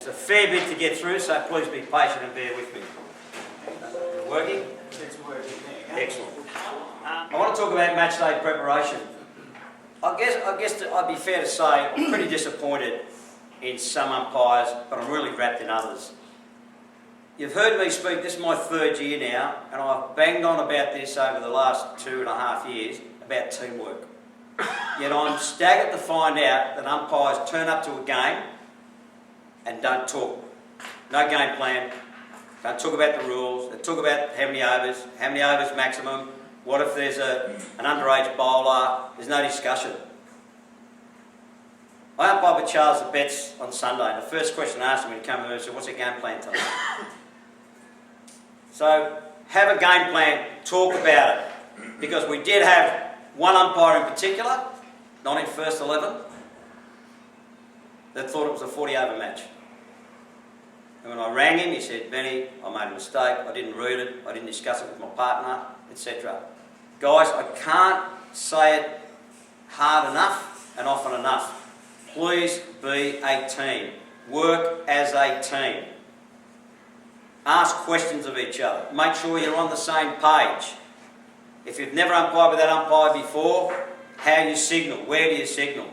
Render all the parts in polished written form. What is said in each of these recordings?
It's a fair bit to get through, so please be patient and bear with me. Is it working? It's working. Excellent. I want to talk about match day preparation. I guess I'd be fair to say I'm pretty disappointed in some umpires, but I'm really wrapped in others. You've heard me speak, this is my third year now, and I've banged on about this over the last 2.5 years, about teamwork. Yet I'm staggered to find out that umpires turn up to a game and don't talk. No game plan, don't talk about the rules, they talk about how many overs maximum, what if there's an underage bowler, there's no discussion. I umpired with Charles the Betts on Sunday, and the first question I asked him when he came over, I said, what's your game plan tonight? So, have a game plan, talk about it. Because we did have one umpire in particular, not in first 11, that thought it was a 40-over match. And when I rang him, he said, Benny, I made a mistake, I didn't read it, I didn't discuss it with my partner, etc. Guys, I can't say it hard enough and often enough. Please be a team. Work as a team. Ask questions of each other. Make sure you're on the same page. If you've never umpired with that umpire before, how you signal, where do you signal?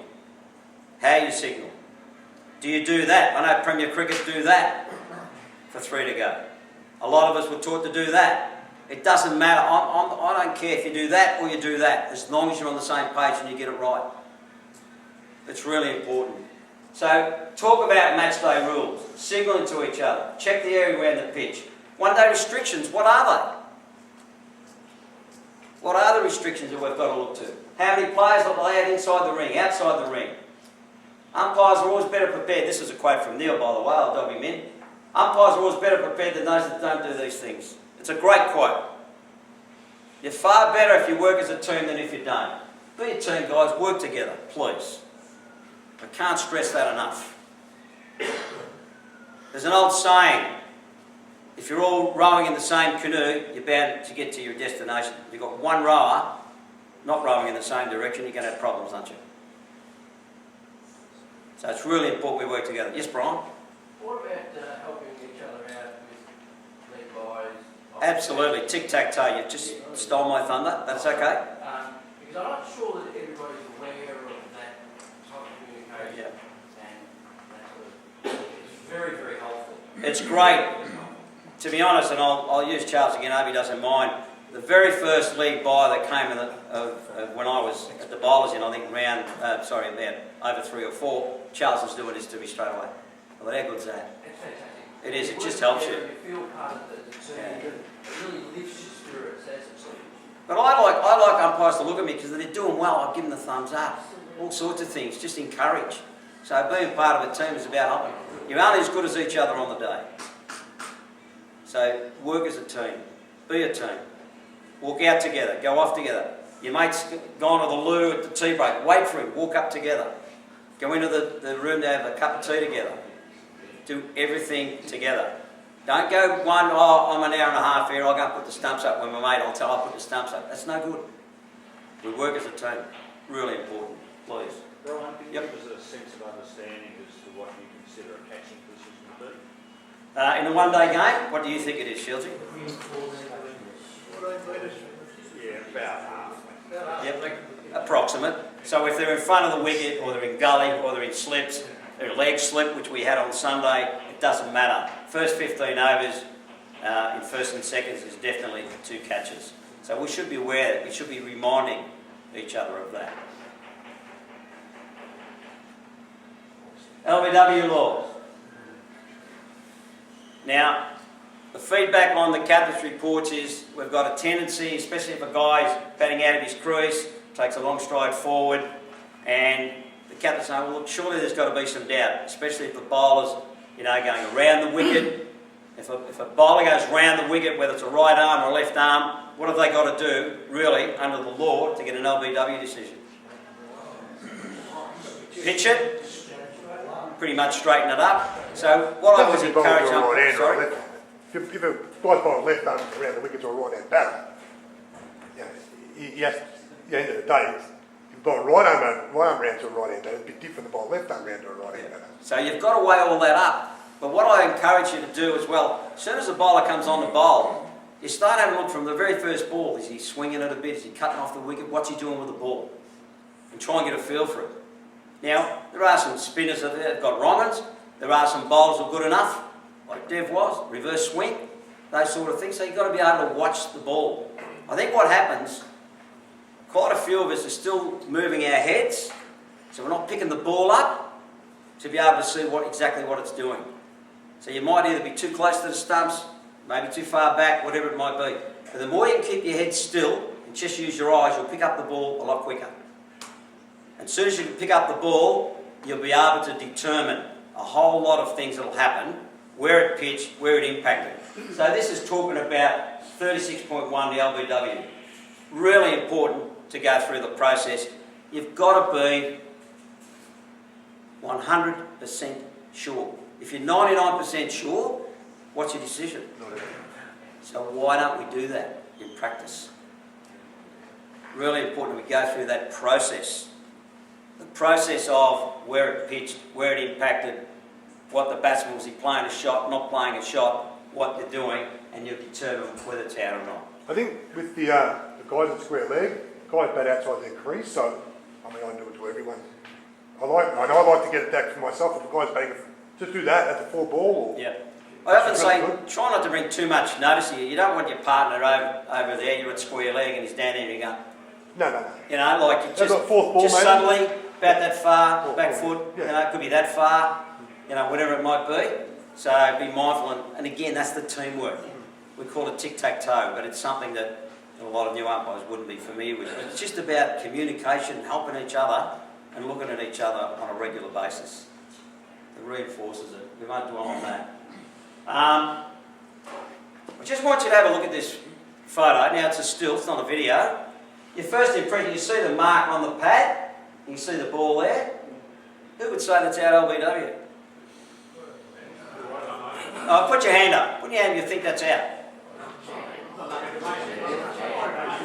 How you signal. Do you do that? I know Premier Cricket do that for 3 to go. A lot of us were taught to do that. It doesn't matter. I don't care if you do that or you do that, as long as you're on the same page and you get it right. It's really important. So, talk about match day rules, signalling to each other, check the area around the pitch. One-day restrictions, what are they? What are the restrictions that we've got to look to? How many players are allowed inside the ring, outside the ring? Umpires are always better prepared. This is a quote from Neil, by the way, I'll dub him in. Umpires are always better prepared than those that don't do these things. It's a great quote. You're far better if you work as a team than if you don't. Be a team, guys, work together, please. I can't stress that enough. There's an old saying, if you're all rowing in the same canoe, you're bound to get to your destination. If you've got one rower not rowing in the same direction, you're going to have problems, aren't you? So it's really important we work together. Yes, Brian? What about helping each other out with lead buys? Absolutely. Tic-tac-toe. You just stole my thunder. That's okay. Because I'm not sure that everybody's aware of that type of communication. Yeah. And that's it's very, very helpful. It's great. To be honest, and I'll use Charles again, I hope he doesn't mind, the very first league buy that came when I was at the bowlers in, I think about over 3 or 4, Charles was doing this to me straight away. Well, how good's that? It's fantastic. It is, it just helps you. You feel part of the team. Yeah. It really lifts your spirits, that's it. But I like umpires to look at me because they're doing well, I'll give them the thumbs up. All sorts of things, just encourage. So being part of a team is about helping. You're only as good as each other on the day. So work as a team, be a team, walk out together, go off together. Your mate's gone to the loo at the tea break, wait for him, walk up together. Go into the room to have a cup of tea together. Do everything together. Don't go I'm an hour and a half here, I'll go and put the stumps up when my mate, I'll put the stumps up. That's no good. We work as a team, really important, please. Brian, can you give us a sense of understanding as to what you consider a catching position to be? In a one-day game, what do you think it is, Shilty? Yeah, about half. Yep, approximate. So if they're in front of the wicket, or they're in gully, or they're in slips, they're in leg slip, which we had on Sunday, it doesn't matter. First 15 overs in first and seconds is definitely 2 catches. So we should be aware that we should be reminding each other of that. LBW laws. Now, the feedback on the captain's reports is we've got a tendency, especially if a guy's batting out of his crease, takes a long stride forward, and the captain's saying, well, look, surely there's got to be some doubt, especially if the bowler's, going around the wicket. If a bowler goes round the wicket, whether it's a right arm or a left arm, what have they got to do, really, under the law, to get an LBW decision? Pitch it, pretty much straighten it up. So what I was encouraging... If a guy's bowling left arm around the wickets or a right hand batter, at the end of the day, if you bowl right arm round to a right hand batter, it's a bit different than bowl left arm round to a right hand batter. So you've got to weigh all that up. But what I encourage you to do as well, as soon as the bowler comes on the bowl, you start having a look from the very first ball. Is he swinging it a bit? Is he cutting off the wicket? What's he doing with the ball? And try and get a feel for it. Now, there are some spinners that have got wrong-uns. There are some bowlers who are good enough, like Dev was, reverse swing, those sort of things. So you've got to be able to watch the ball. I think what happens, quite a few of us are still moving our heads, so we're not picking the ball up to be able to see exactly what it's doing. So you might either be too close to the stumps, maybe too far back, whatever it might be. But the more you can keep your head still and just use your eyes, you'll pick up the ball a lot quicker. As soon as you can pick up the ball, you'll be able to determine a whole lot of things that will happen, where it pitched, where it impacted. So this is talking about 36.1, the LBW. Really important to go through the process. You've got to be 100% sure. If you're 99% sure, what's your decision? So why don't we do that in practice? Really important we go through that process. The process of where it pitched, where it impacted, what the batsman was he playing a shot, not playing a shot, what they're doing, and you'll determine whether it's out or not. I think with the guys at square leg, guys bat outside their crease, so I mean I do it to everyone. I like to get it back for myself. If the guy's batting, just do that at the full ball. Or yeah. I often say, try not to bring too much notice here. You don't want your partner over there, you're at square leg and he's down there and you go, no. you know, like you just ball, suddenly about that far, back foot, yeah. you know, it could be that far, you know, whatever it might be. So be mindful, and again, that's the teamwork. We call it tic-tac-toe, but it's something that a lot of new umpires wouldn't be familiar with. But it's just about communication, helping each other, and looking at each other on a regular basis. It reinforces it. We won't dwell on that. I just want you to have a look at this photo. Now it's a still, it's not a video. Your first impression, you see the mark on the pad, you see the ball there. Who would say that's out LBW? Oh, put your hand up. Put your hand up if you think that's out.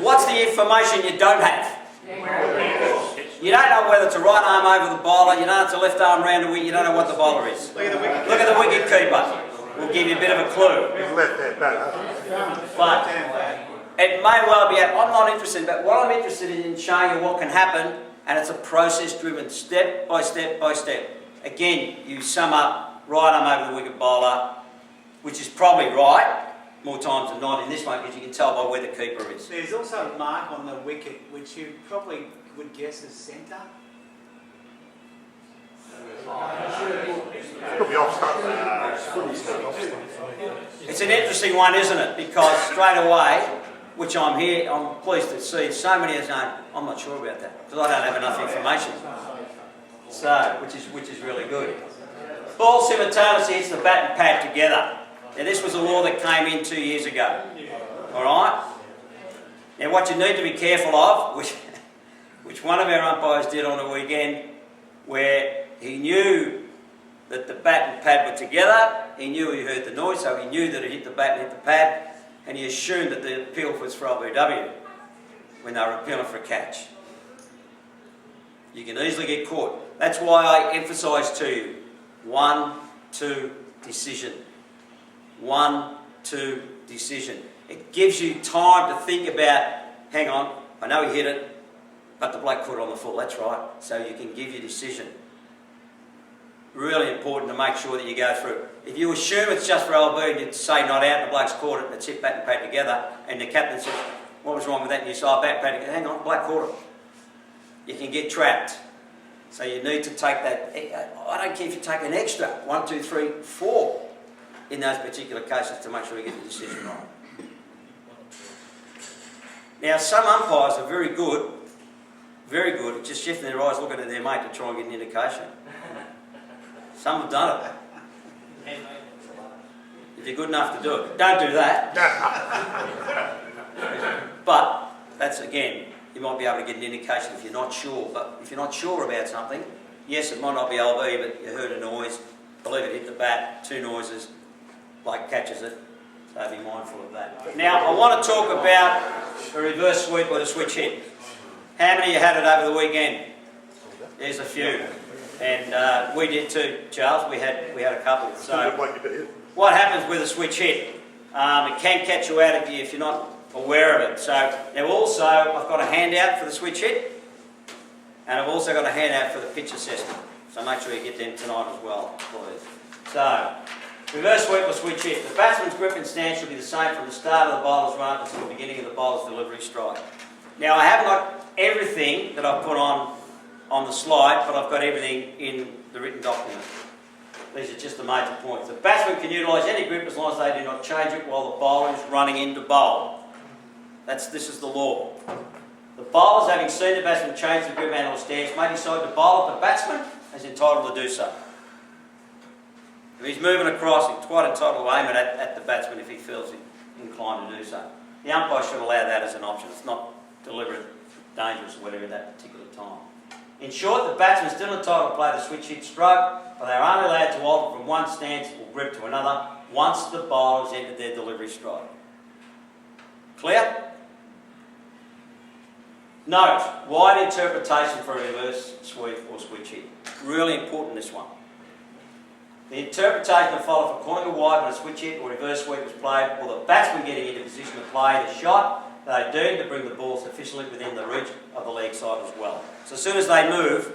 What's the information you don't have? You don't know whether it's a right arm over the bowler, you don't know it's a left arm round the wicket, you don't know what the bowler is. Look at the wicket keeper. We'll give you a bit of a clue. He's left hand batter. But it may well be out. I'm not interested, but what I'm interested in showing you what can happen, and it's a process driven, step by step by step. Again, you sum up right arm over the wicket bowler, which is probably right, more times than not in this one, because you can tell by where the keeper is. There's also a mark on the wicket, which you probably would guess is centre. Could be offside. It's an interesting one, isn't it? Because straight away, which I'm pleased to see, so many are saying, I'm not sure about that, because I don't have enough information. So, which is really good. Ball simultaneously hits the bat and pad together. Now this was a law that came in 2 years ago. Alright? Now what you need to be careful of, which one of our umpires did on the weekend, where he knew that the bat and pad were together, he knew he heard the noise, so he knew that it hit the bat and hit the pad, and he assumed that the appeal was for LBW when they were appealing for a catch. You can easily get caught. That's why I emphasise to you, 1-2 decision. 1-2 decision. It gives you time to think about, hang on, I know he hit it, but the bloke caught it on the full, that's right. So you can give your decision. Really important to make sure that you go through. If you assume it's just for LB and you say not out and the bloke's caught it and it's hit bat and pad together and the captain says, what was wrong with that? And you say, oh, bat and pad together. Hang on, the bloke caught it. You can get trapped. So you need to take that, I don't care if you take an extra, 1, 2, 3, 4 in those particular cases to make sure you get the decision right. Now some umpires are very good at just shifting their eyes looking at their mate to try and get an indication. Some have done it. If you're good enough to do it. Don't do that. But that's, again, you might be able to get an indication if you're not sure. But if you're not sure about something, yes, it might not be LB, but you heard a noise, believe it hit the bat, 2 noises, like catches it, so be mindful of that. Now, I want to talk about a reverse sweep or the switch hit. How many of you had it over the weekend? There's a few. And we did too, Charles. We had a couple. Still So look like you better hit. what happens with a switch hit? It can catch you out if you're not aware of it. So now also I've got a handout for the switch hit, and I've also got a handout for the pitch assessment. So make sure you get them tonight as well, please. So reverse sweep or switch hit. The batsman's grip and stance should be the same from the start of the bowler's run until the beginning of the bowler's delivery strike. Now I haven't got everything that I've put on the slide, but I've got everything in the written document. These are just the major points. The batsman can utilise any grip as long as they do not change it while the bowler is running into bowl. This is the law. The bowlers, having seen the batsman change the grip and or stance, may decide to bowl at the batsman as entitled to do so. If he's moving across, he's quite entitled to aim it at the batsman if he feels inclined to do so. The umpire should allow that as an option. It's not deliberate, dangerous or whatever at that particular time. In short, the batsman is still entitled to play the switch hit stroke, but they are only allowed to alter from one stance or grip to another once the bowler has entered their delivery strike. Clear? Note, wide interpretation for a reverse sweep or switch hit. Really important, this one. The interpretation will follow for calling a wide when a switch hit or reverse sweep was played, or the batsman getting into position to play the shot they do to bring the ball sufficiently within the reach of the leg side as well. So as soon as they move,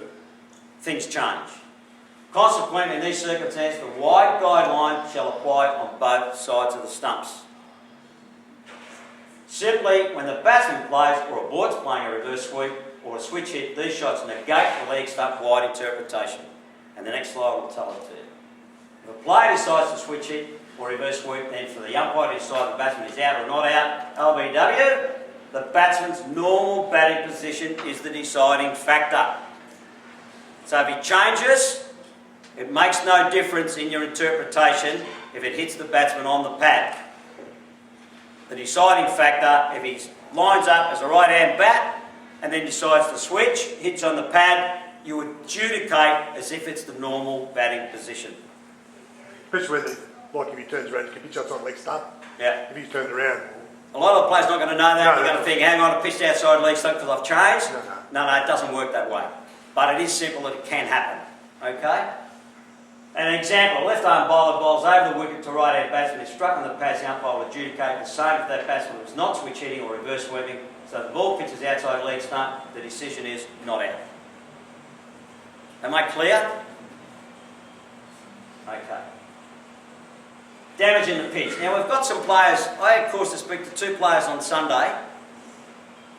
things change. Consequently, in these circumstances, the wide guideline shall apply on both sides of the stumps. Simply, when the batsman plays or avoids playing a reverse sweep or a switch hit, these shots negate the leg stump wide interpretation. And the next slide will tell it to you. If a player decides to switch hit or reverse sweep, then for the umpire to decide the batsman is out or not out, LBW, the batsman's normal batting position is the deciding factor. So if he changes, it makes no difference in your interpretation if it hits the batsman on the pad. The deciding factor, if he lines up as a right-hand bat and then decides to switch, hits on the pad, you adjudicate as if it's the normal batting position. Especially when, like if he turns around, he pitch outside leg stump. Yeah. If he's turned around. A lot of the players are not going to know that. No, They're going to think, hang on, I pitched outside leg stump because I've changed. No. No, it doesn't work that way. But it is simple that it can happen. Okay? An example, left arm bowler bowls over the wicket to right hand batsman is struck on the pads, the umpire will adjudicate the same if that batsman was not switch hitting or reverse sweeping. So the ball pitches outside leg stump, the decision is not out. Am I clear? Okay. Damage in the pitch. Now we've got some players, I had course to speak to two players on Sunday.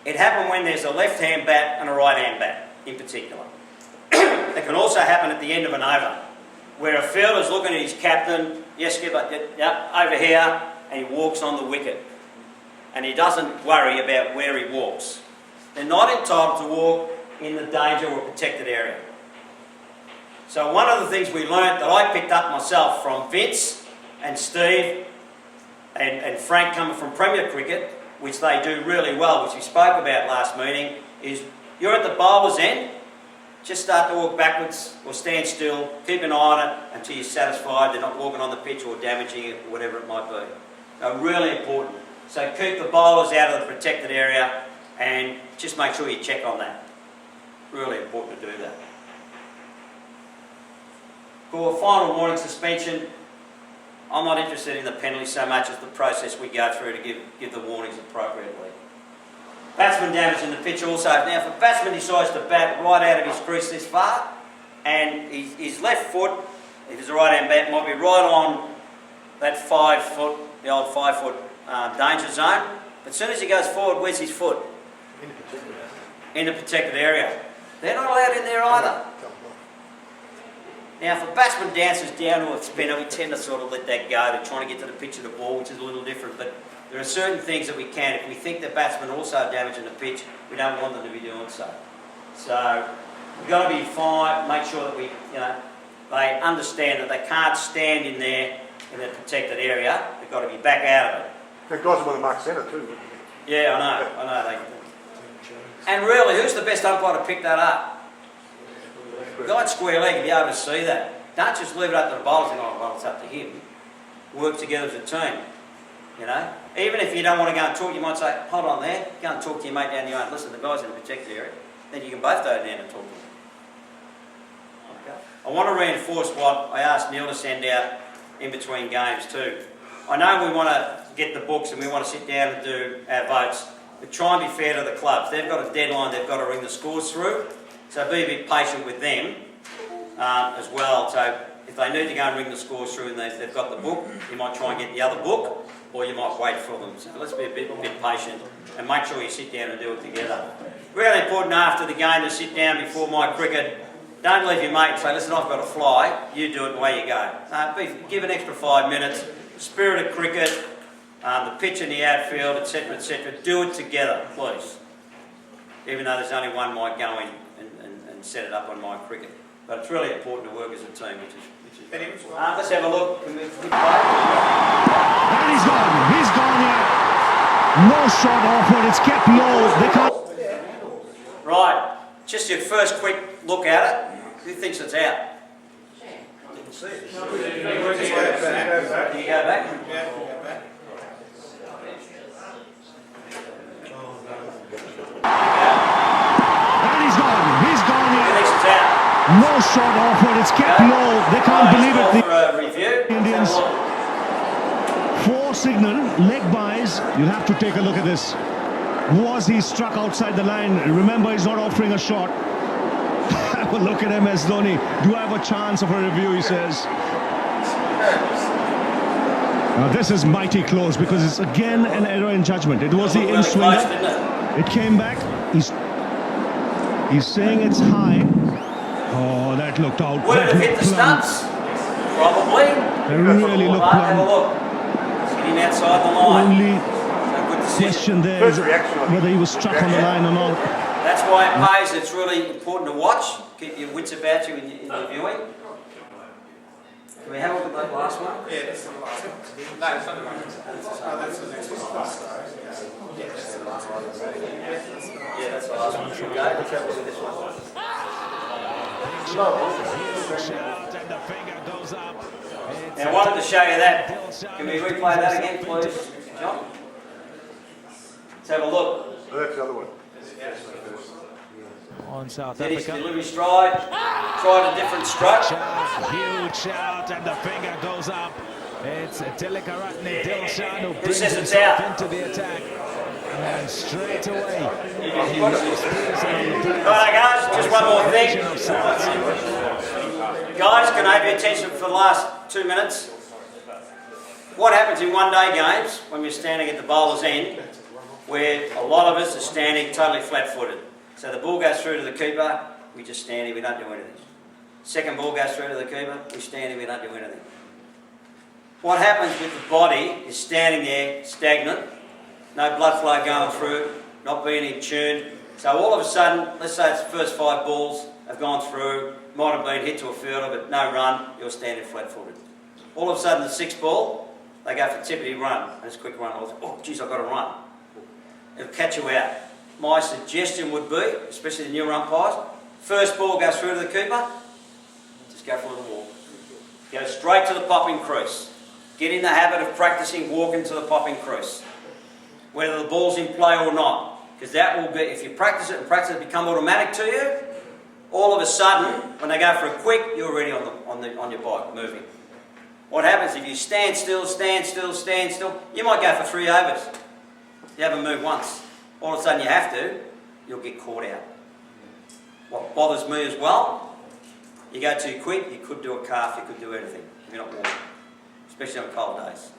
It happened when there's a left hand bat and a right hand bat in particular. It can also happen at the end of an over, where a fielder's looking at his captain, yes skipper, yep, over here, and he walks on the wicket. And he doesn't worry about where he walks. They're not entitled to walk in the danger or protected area. So one of the things we learnt that I picked up myself from Vince and Steve and Frank coming from Premier Cricket, which they do really well, which we spoke about last meeting, is you're at the bowler's end, just start to walk backwards or stand still, keep an eye on it until you're satisfied they're not walking on the pitch or damaging it or whatever it might be. They're really important. So keep the bowlers out of the protected area and just make sure you check on that. Really important to do that. For final warning suspension, I'm not interested in the penalty so much as the process we go through to give the warnings appropriately. Batsman damage in the pitch also. Now, if a batsman decides to bat right out of his crease this far, and his left foot, if it's a right-hand bat, might be right on that 5 foot, the old 5 foot danger zone. But as soon as he goes forward, where's his foot? In the protected area. They're not allowed in there either. Now, if a batsman dances down to a spinner, we tend to sort of let that go. They're trying to get to the pitch of the ball, which is a little different. But there are certain things that we can. If we think the batsman also damaging the pitch, we don't want them to be doing so. So we've got to be fine, make sure that they understand that they can't stand in there in the protected area. They've got to be back out of it. The guys want to mark centre too. Yeah, I know. And really, who's the best umpire to pick that up? Guy at square leg, be able to see that. Don't just leave it up to the bowler and think, oh, well, it's up to him. Work together as a team. You know? Even if you don't want to go and talk, you might say, hold on there, go and talk to your mate down your own. Listen, the guy's in the protected area. Then you can both go down and talk to him. Okay? I want to reinforce what I asked Neil to send out in between games too. I know we want to get the books and we want to sit down and do our votes, but try and be fair to the clubs. They've got a deadline, they've got to ring the scores through, so be a bit patient with them as well. So if they need to go and ring the scores through and they've got the book, you might try and get the other book, or you might wait for them. So let's be a bit patient and make sure you sit down and do it together. Really important after the game to sit down before my cricket. Don't leave your mate and say, listen, I've got to fly, you do it and away you go. Give an extra 5 minutes, spirit of cricket, the pitch in the outfield, etc., etc. Do it together, please. Even though there's only one might go in and set it up on my cricket. But it's really important to work as a team, which is let's have a look. Can we play? And he's gone here. No shot offered, it's kept low. They can't. Right, just your first quick look at it. Who thinks it's out? Didn't see it. Do you go back? And he's gone Who here. thinks it's out? No shot offered, it's kept low. They can't believe it. For a review. The Indians. Four signal, leg buys. You'll have to take a look at this. Was he struck outside the line? Remember, he's not offering a shot. Have a look at MS Dhoni. Do I have a chance of a review, he says. Now this is mighty close because it's again an error in judgment. It was the in swinger. It came back. He's saying it's high. Oh, that looked out. Would it have hit the stumps? Probably. They really looked Have a plumb. look. It's hitting outside the line. Only So good decision. question there is whether he was struck on the line or not. That's why it pays. It's really important to watch. Keep your wits about you in your viewing. Can we have a look at that last one? Yeah, that's the last one. No, it's not the one. That's the next one. Yeah, that's the last one. Yeah, that's the last one. Should we go? Let's have a look at this one. Now, I wanted to show you that. Can we replay that again, please, John? Let's have a look. So that's the other one. On South Did his Africa. delivery stride, tried a different stroke. Huge shout, and the finger goes up. It's Tilakaratne Dilshan who Who brings says it's himself out? into the attack. And straight away, Right, guys, just one more thing. Guys, can I have your attention for the last 2 minutes? What happens in one-day games when we're standing at the bowler's end, where a lot of us are standing totally flat-footed? So the ball goes through to the keeper, we just stand here, we don't do anything. Second ball goes through to the keeper, we stand here, we don't do anything. What happens with the body is standing there, stagnant, no blood flow going through, not being in tune. So all of a sudden, let's say it's the first 5 balls have gone through, might have been hit to a fielder, but no run, you're standing flat-footed. All of a sudden, the 6th ball, they go for tippity run, and it's a quick run. Oh, geez, I've got to run. It'll catch you out. My suggestion would be, especially the newer umpires, first ball goes through to the keeper, just go for a little walk. Go straight to the popping crease. Get in the habit of practicing walking to the popping crease, whether the ball's in play or not, because that will be, if you practice it and practice it become automatic to you, all of a sudden, when they go for a quick, you're already on your bike, moving. What happens if you stand still, you might go for 3 overs. You haven't moved once. All of a sudden you have to, you'll get caught out. What bothers me as well, you go too quick, you could do a calf, you could do anything if you're not walking, especially on cold days.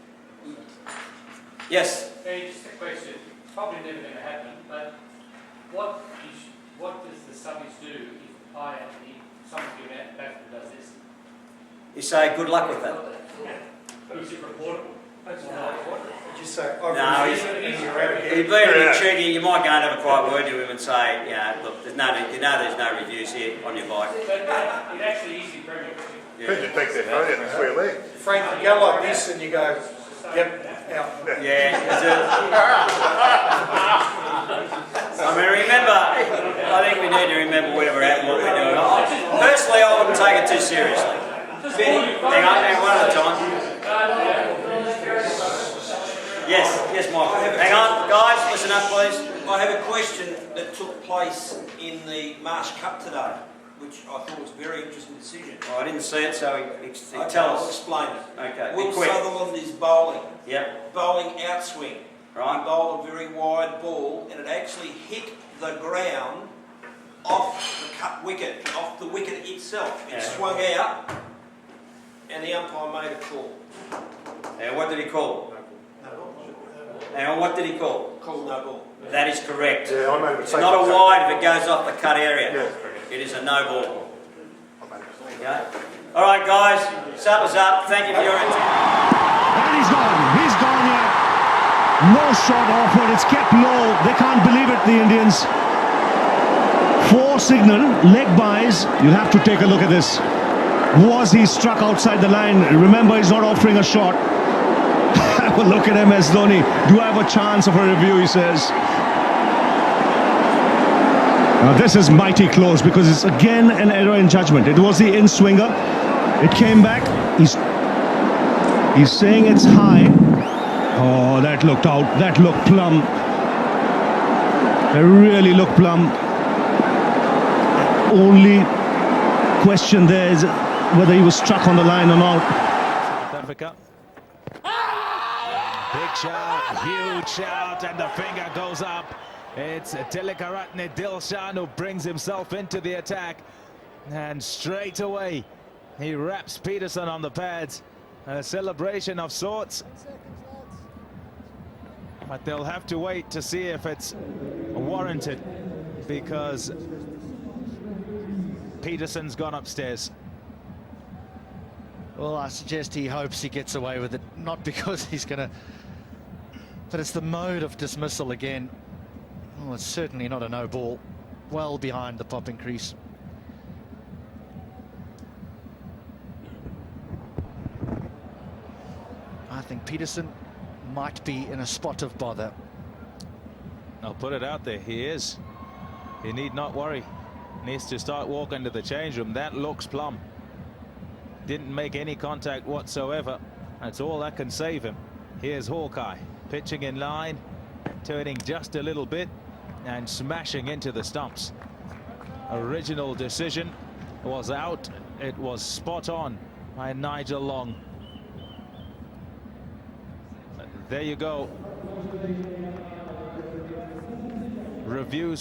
Yes? Hey, just a question. Probably never going to happen, but what does the subbies do if someone given out batsman does this? You say good luck with that. Is it reportable? That's not reportable. Did you say, No, he's he's being a bit cheeky. You might go and have a quiet word to him and say, look, there's no reviews here on your bike. But it actually is the Premier. Did you take that phone out and square leg? Frank, you go like this and you go, yep, out. Yeah. I mean, remember, I think we need to remember whatever happened, what we're doing. Personally, I wouldn't take it too seriously. Benny, hang on, one at a time. Yes, Michael. Hang on, guys, listen up, please. I have a question that took place in the Marsh Cup today. which I thought was a very interesting decision. Well, I didn't see it, so he Okay, tell I'll us. explain it. Okay, Will be quick. Sutherland is bowling. Yep, Bowling outswing. He right. bowled a very wide ball and it actually hit the ground off the cut wicket, off the wicket itself. It Yeah. swung out and the umpire made a call. And what did he call? And what did he call? Called no ball. That is correct. Yeah, I made a It's mistake. not a wide if it goes off the cut area. Yeah. It is a no ball. I made a mistake. Okay? All right, guys. Supper's up. Thank you for your attention. And he's gone. He's gone here. No shot offered. It's kept low. They can't believe it, the Indians. 4 signal, leg buys. You have to take a look at this. Was he struck outside the line? Remember, he's not offering a shot. Have a look at MS Dhoni. Do I have a chance of a review, he says. Now this is mighty close because it's again an error in judgment. It was the in-swinger. It came back. He's saying it's high. Oh, that looked out. That looked plumb. It really looked plumb. Only question there is whether he was struck on the line or not. South Africa. Big shout, huge shout, and the finger goes up. It's Tilakaratne Dilshan who brings himself into the attack. And straight away, he wraps Peterson on the pads. A celebration of sorts. But they'll have to wait to see if it's warranted, because Peterson's gone upstairs. Well, I suggest he hopes he gets away with it, not because he's going to, but it's the mode of dismissal again. Well, it's certainly not a no ball, well behind the popping crease. I think Peterson might be in a spot of bother. I'll put it out there, he is. He need not worry. Needs to start walking to the change room. That looks plumb. Didn't make any contact whatsoever. That's all that can save him. Here's Hawkeye pitching in line, turning just a little bit and smashing into the stumps. Original decision was out. It was spot on by Nigel Long. There you go. Reviews